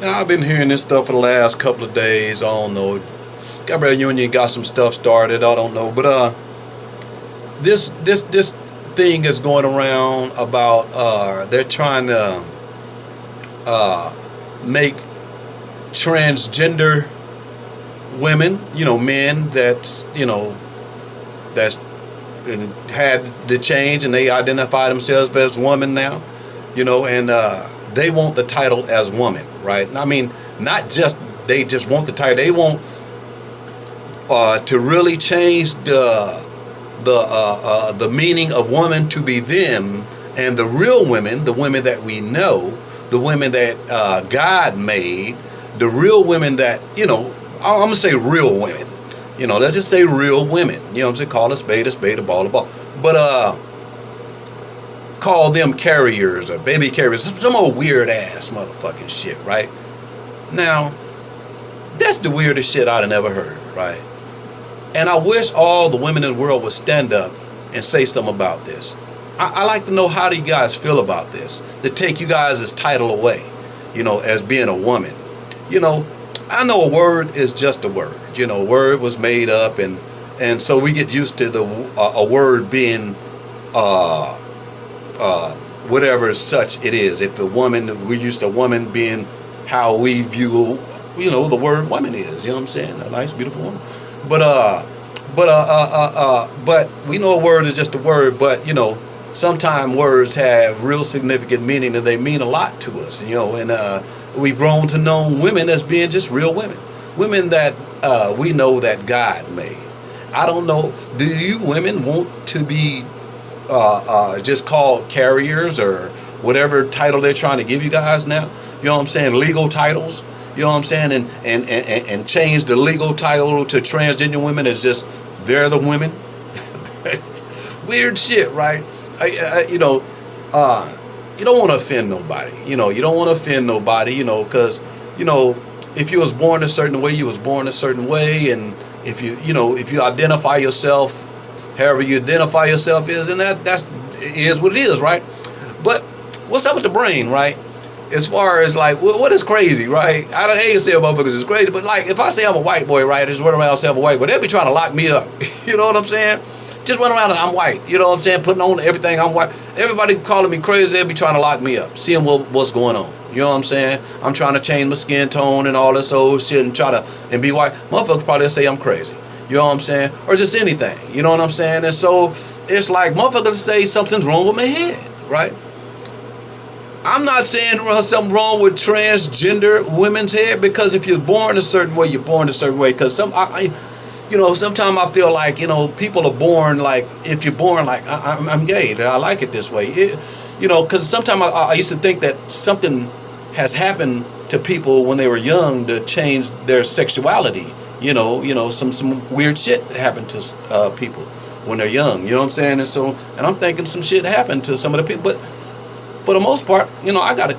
Now, I've been hearing this stuff for the last couple of days. I don't know. Gabrielle Union got some stuff started. I don't know, but this thing is going around about they're trying to uh, make transgender women, men that's that's been, had the change and they identify themselves as women now, and they want the title as woman, right? I mean, not just they just want the title; they want to really change the meaning of woman to be them, and the real women, the women that we know, the women that God made, the real women that I'm gonna say real women. Let's just say real women. I'm saying, call a spade, a ball, a ball. But call them carriers or baby carriers, some old weird ass motherfucking shit, right? Now, that's the weirdest shit I'd have never heard, right? And I wish all the women in the world would stand up and say something about this. I like to know, how do you guys feel about this? To take you guys' title away, as being a woman. I know a word is just a word. A word was made up, and so we get used to the a word being whatever such it is. If a woman, we're used to a woman being how we view, the word woman is. You know what I'm saying? A nice, beautiful woman. But but we know a word is just a word. But sometimes words have real significant meaning, and they mean a lot to us. And we've grown to know women as being just real women that we know that God made. I don't know. Do you women want to be just called carriers or whatever title they're trying to give you guys now? You know what I'm saying? Legal titles. You know what I'm saying? And change the legal title to transgender women as just they're the women. Weird shit, right? You don't want to offend nobody. You don't want to offend nobody. Because if you was born a certain way, you was born a certain way, and if you identify yourself however you identify yourself is, and that's is what it is, right? But what's up with the brain, right? As far as like what is crazy, right? I hate to say motherfuckers is crazy, but like if I say I'm a white boy, right, I just run around saying I'm a white boy, they'll be trying to lock me up. You know what I'm saying? Just run around and I'm white. You know what I'm saying? Putting on everything I'm white. Everybody calling me crazy, they'll be trying to lock me up, seeing what's going on. You know what I'm saying? I'm trying to change my skin tone and all this old shit and be white. Motherfuckers probably say I'm crazy. You know what I'm saying? Or just anything. You know what I'm saying? And so it's like motherfuckers say something's wrong with my head, right? I'm not saying something wrong with transgender women's head, because if you're born a certain way, you're born a certain way. Because sometimes I feel like, people are born like, if you're born like, I'm gay, I like it this way. Because sometimes I used to think that something has happened to people when they were young to change their sexuality. Some weird shit happened to people when they're young. You know what I'm saying? And I'm thinking some shit happened to some of the people, but for the most part, I got a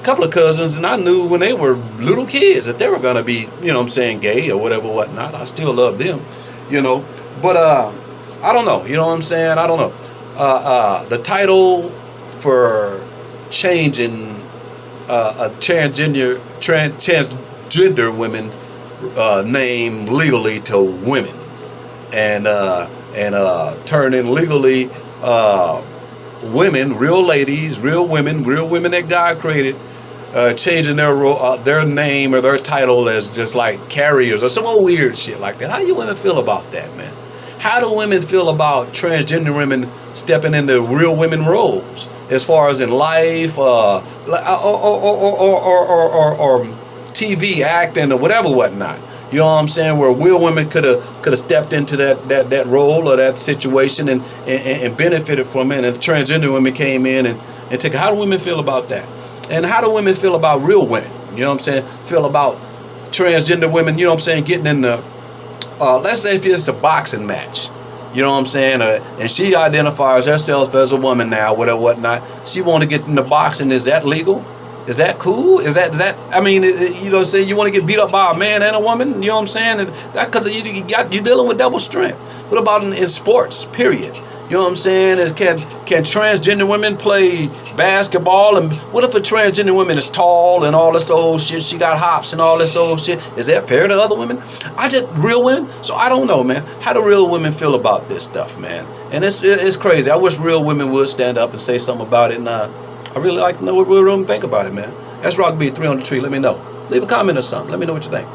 couple of cousins, and I knew when they were little kids that they were gonna be, gay or whatever, whatnot. I still love them, But I don't know. You know what I'm saying? I don't know. The title for changing a transgender women name legally to women, and turning legally women, real ladies, real women that God created, changing their name or their title as just like carriers or some old weird shit like that. How do you women feel about that, man? How do women feel about transgender women stepping into real women roles, as far as in life, or TV acting or whatever, whatnot? You know what I'm saying? Where real women could have stepped into that role or that situation and benefited from it, and transgender women came in and took it. How do women feel about that? And how do women feel about real women? You know what I'm saying? Feel about transgender women, you know what I'm saying, getting in the, let's say if it's a boxing match, you know what I'm saying, and she identifies herself as a woman now, whatever, whatnot. She want to get into boxing. Is that legal? Is that cool? Is that? I mean, say you want to get beat up by a man and a woman. You know what I'm saying? And that because you're dealing with double strength. What about in sports? Period. You know what I'm saying? Can transgender women play basketball? And what if a transgender woman is tall and all this old shit? She got hops and all this old shit. Is that fair to other women? I just real women. So I don't know, man. How do real women feel about this stuff, man? And it's crazy. I wish real women would stand up and say something about it. And I really like to know what real women think about it, man. That's Rock B 3 on the tree. Let me know. Leave a comment or something. Let me know what you think.